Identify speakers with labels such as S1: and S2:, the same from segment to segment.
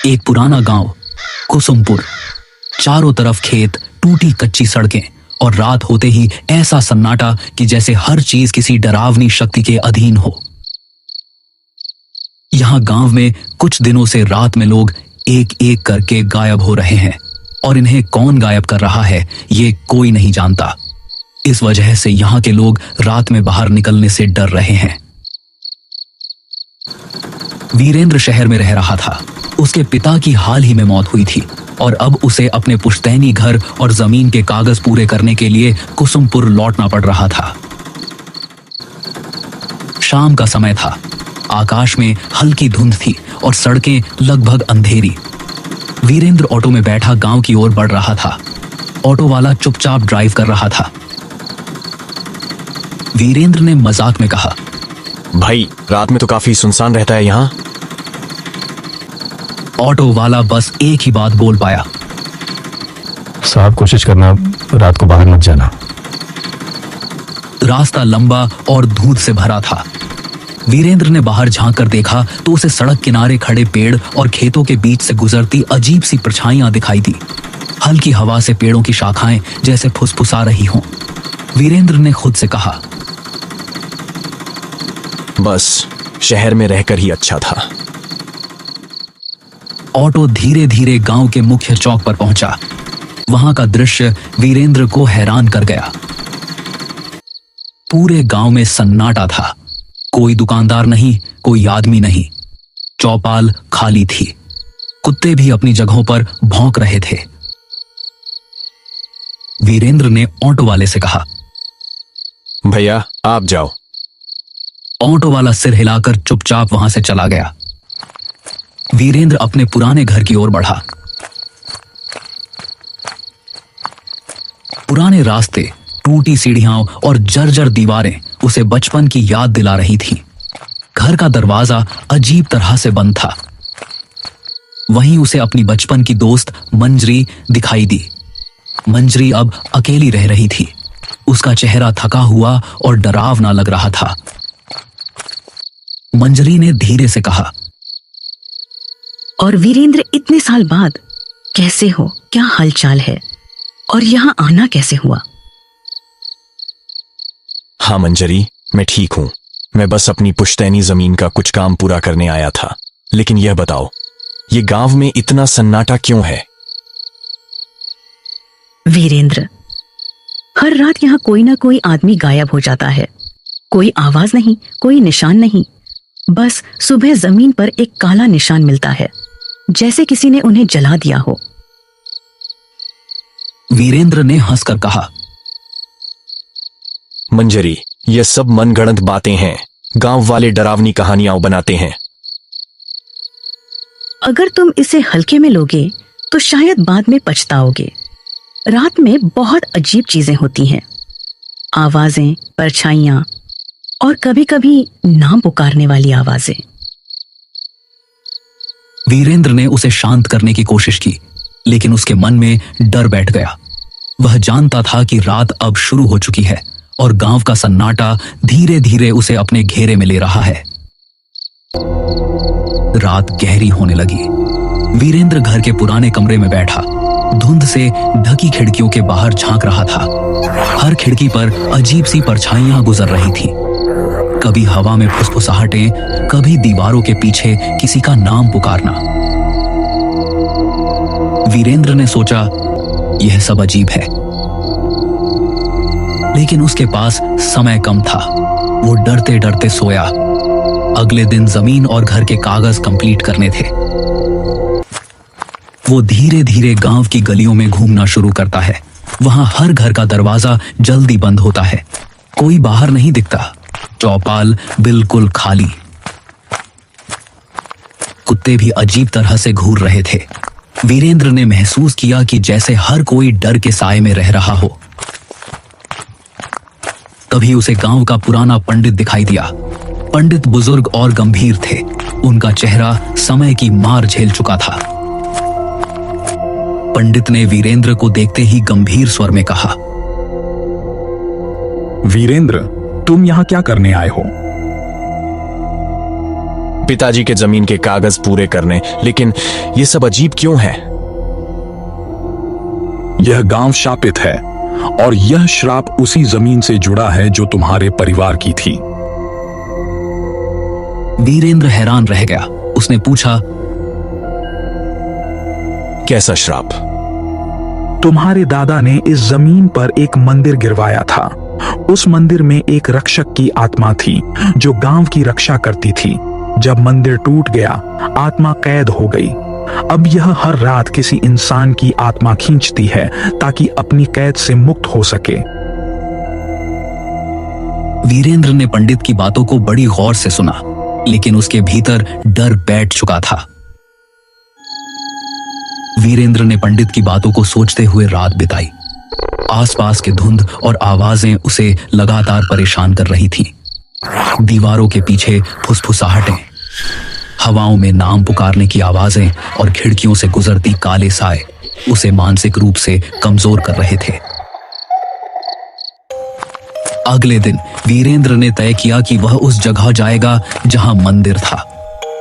S1: एक पुराना गांव कुसुमपुर, चारों तरफ खेत, टूटी कच्ची सड़कें और रात होते ही ऐसा सन्नाटा कि जैसे हर चीज किसी डरावनी शक्ति के अधीन हो। यहां गांव में कुछ दिनों से रात में लोग एक एक करके गायब हो रहे हैं और इन्हें कौन गायब कर रहा है ये कोई नहीं जानता। इस वजह से यहां के लोग रात में बाहर निकलने से डर रहे हैं। वीरेंद्र शहर में रह रहा था। उसके पिता की हाल ही में मौत हुई थी और अब उसे अपने पुश्तैनी घर और जमीन के कागज पूरे करने के लिए कुसुमपुर लौटना पड़ रहा था। शाम का समय था। आकाश में हल्की धुंध थी और सड़कें लगभग अंधेरी। वीरेंद्र ऑटो में बैठा गांव की ओर बढ़ रहा था। ऑटो वाला चुपचाप ड्राइव कर रहा था। वीरेंद्र ने मजाक में कहा,
S2: भाई रात में तो काफी सुनसान रहता है यहाँ।
S1: ऑटो वाला बस एक ही बात बोल पाया,
S3: साहब कोशिश करना रात को बाहर मत जाना।
S1: रास्ता लंबा और धूल से भरा था। वीरेंद्र ने बाहर झांक कर देखा तो उसे सड़क किनारे खड़े पेड़ और खेतों के बीच से गुजरती अजीब सी परछाइयां दिखाई दी। हल्की हवा से पेड़ों की शाखाएं जैसे फुसफुसा रही हों। वीरेंद्र ने खुद से कहा,
S2: बस शहर में रहकर ही अच्छा था।
S1: ऑटो धीरे धीरे गांव के मुख्य चौक पर पहुंचा। वहां का दृश्य वीरेंद्र को हैरान कर गया। पूरे गांव में सन्नाटा था। कोई दुकानदार नहीं, कोई आदमी नहीं। चौपाल खाली थी। कुत्ते भी अपनी जगहों पर भौंक रहे थे। वीरेंद्र ने ऑटो वाले से कहा,
S2: भैया आप जाओ।
S1: ऑटो वाला सिर हिलाकर चुपचाप वहां से चला गया। वीरेंद्र अपने पुराने घर की ओर बढ़ा। पुराने रास्ते, टूटी सीढ़ियां और जर्जर दीवारें उसे बचपन की याद दिला रही थी। घर का दरवाजा अजीब तरह से बंद था। वहीं उसे अपनी बचपन की दोस्त मंजरी दिखाई दी। मंजरी अब अकेली रह रही थी। उसका चेहरा थका हुआ और डरावना लग रहा था। मंजरी ने धीरे से कहा,
S4: और वीरेंद्र इतने साल बाद कैसे हो, क्या हालचाल है और यहां आना कैसे हुआ?
S2: हाँ मंजरी, मैं ठीक हूं। मैं बस अपनी पुश्तैनी जमीन का कुछ काम पूरा करने आया था। लेकिन यह बताओ, ये गांव में इतना सन्नाटा क्यों है?
S4: वीरेंद्र, हर रात यहाँ कोई ना कोई आदमी गायब हो जाता है। कोई आवाज नहीं, कोई निशान नहीं। बस सुबह जमीन पर एक काला निशान मिलता है, जैसे किसी ने उन्हें जला दिया हो।
S1: वीरेंद्र ने हंसकर कहा,
S2: मंजरी, ये सब मनगढ़ंत बातें हैं। गांव वाले डरावनी कहानियां बनाते हैं।
S4: अगर तुम इसे हल्के में लोगे तो शायद बाद में पछताओगे। रात में बहुत अजीब चीजें होती हैं। आवाजें, परछाइयां और कभी कभी नाम पुकारने वाली आवाजें।
S1: वीरेंद्र ने उसे शांत करने की कोशिश की, लेकिन उसके मन में डर बैठ गया। वह जानता था कि रात अब शुरू हो चुकी है और गांव का सन्नाटा धीरे धीरे उसे अपने घेरे में ले रहा है। रात गहरी होने लगी। वीरेंद्र घर के पुराने कमरे में बैठा धुंध से ढकी खिड़कियों के बाहर झांक रहा था। हर खिड़की पर अजीब सी परछाइयां गुजर रही थीं। कभी हवा में फुसफुसाहटें, कभी दीवारों के पीछे किसी का नाम पुकारना। वीरेंद्र ने सोचा, यह सब अजीब है, लेकिन उसके पास समय कम था। वो डरते डरते सोया। अगले दिन जमीन और घर के कागज कंप्लीट करने थे। वो धीरे धीरे गांव की गलियों में घूमना शुरू करता है। वहां हर घर का दरवाजा जल्दी बंद होता है। कोई बाहर नहीं दिखता। चौपाल बिल्कुल खाली। कुत्ते भी अजीब तरह से घूर रहे थे। वीरेंद्र ने महसूस किया कि जैसे हर कोई डर के साए में रह रहा हो। तभी उसे गांव का पुराना पंडित दिखाई दिया। पंडित बुजुर्ग और गंभीर थे। उनका चेहरा समय की मार झेल चुका था। पंडित ने वीरेंद्र को देखते ही गंभीर स्वर में कहा,
S3: वीरेंद्र, तुम यहां क्या करने आए हो?
S2: पिताजी के जमीन के कागज पूरे करने, लेकिन ये सब अजीब क्यों है?
S5: यह गांव शापित है और यह श्राप उसी जमीन से जुड़ा है जो तुम्हारे परिवार की थी।
S1: वीरेंद्र हैरान रह गया। उसने पूछा,
S2: कैसा श्राप?
S5: तुम्हारे दादा ने इस जमीन पर एक मंदिर गिरवाया था। उस मंदिर में एक रक्षक की आत्मा थी जो गांव की रक्षा करती थी। जब मंदिर टूट गया, आत्मा कैद हो गई। अब यह हर रात किसी इंसान की आत्मा खींचती है ताकि अपनी कैद से मुक्त हो सके।
S1: वीरेंद्र ने पंडित की बातों को बड़ी गौर से सुना, लेकिन उसके भीतर डर बैठ चुका था। वीरेंद्र ने पंडित की बातों को सोचते हुए रात बिताई। आसपास के धुंध और आवाजें उसे लगातार परेशान कर रही थीं। दीवारों के पीछे फुसफुसाहटें, हवाओं में नाम पुकारने की आवाजें और खिड़कियों से गुजरती काले साए उसे मानसिक रूप से कमजोर कर रहे थे। अगले दिन वीरेंद्र ने तय किया कि वह उस जगह जाएगा जहां मंदिर था।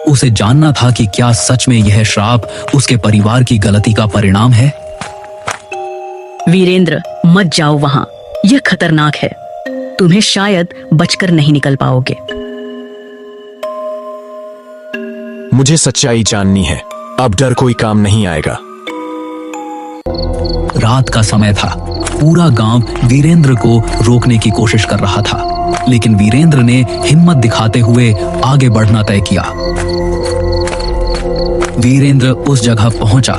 S1: उसे जानना था कि क्या सच में यह श्राप उसके परिवार की गलती का परिणाम है।
S4: वीरेंद्र, मत जाओ वहां, यह खतरनाक है। तुम्हें शायद बचकर नहीं निकल पाओगे।
S2: मुझे सच्चाई जाननी है। अब डर कोई काम नहीं आएगा।
S1: रात का समय था। पूरा गांव वीरेंद्र को रोकने की कोशिश कर रहा था, लेकिन वीरेंद्र ने हिम्मत दिखाते हुए आगे बढ़ना तय किया। वीरेंद्र उस जगह पहुंचा।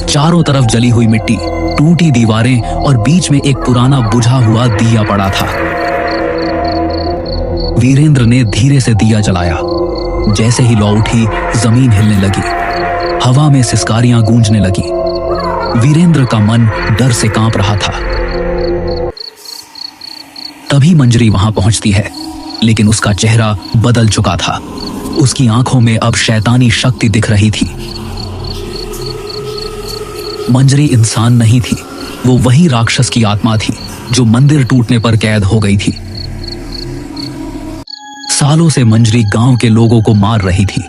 S1: चारों तरफ जली हुई मिट्टी, टूटी दीवारें और बीच में एक पुराना बुझा हुआ दिया पड़ा था। वीरेंद्र ने धीरे से दिया जलाया। जैसे ही लौ उठी, जमीन हिलने लगी, हवा में सिसकारियां गूंजने लगी। वीरेंद्र का मन डर से कांप रहा था। तभी मंजरी वहां पहुंचती है, लेकिन उसका चेहरा बदल चुका था। उसकी आंखों में अब शैतानी शक्ति दिख रही थी। मंजरी इंसान नहीं थी, वो वही राक्षस की आत्मा थी जो मंदिर टूटने पर कैद हो गई थी। सालों से मंजरी गांव के लोगों को मार रही थी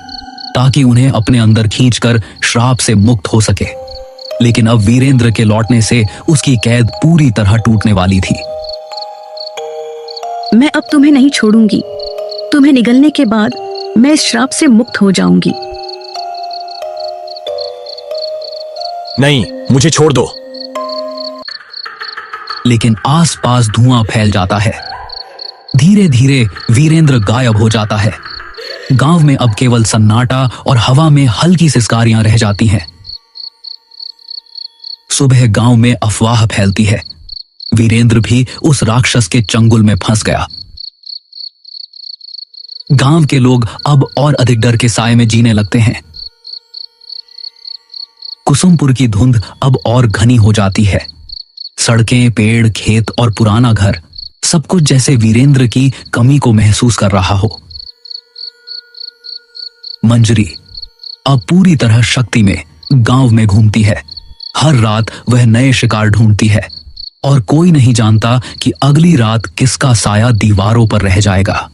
S1: ताकि उन्हें अपने अंदर खींचकर श्राप से मुक्त हो सके, लेकिन अब वीरेंद्र के लौटने से उसकी कैद पूरी तरह टूटने वाली थी।
S4: मैं अब तुम्हें नहीं छोड़ूंगी। तुम्हें निगलने के बाद मैं इस श्राप से मुक्त हो जाऊंगी।
S2: नहीं, मुझे छोड़ दो।
S1: लेकिन आसपास धुआं फैल जाता है। धीरे धीरे वीरेंद्र गायब हो जाता है। गांव में अब केवल सन्नाटा और हवा में हल्की सिसकारियां रह जाती हैं। सुबह गांव में अफवाह फैलती है। वीरेंद्र भी उस राक्षस के चंगुल में फंस गया। गांव के लोग अब और अधिक डर के साए में जीने लगते हैं। कुसुमपुर की धुंध अब और घनी हो जाती है। सड़कें, पेड़, खेत और पुराना घर, सब कुछ जैसे वीरेंद्र की कमी को महसूस कर रहा हो। मंजरी अब पूरी तरह शक्ति में गांव में घूमती है। हर रात वह नए शिकार ढूंढती है और कोई नहीं जानता कि अगली रात किसका साया दीवारों पर रह जाएगा।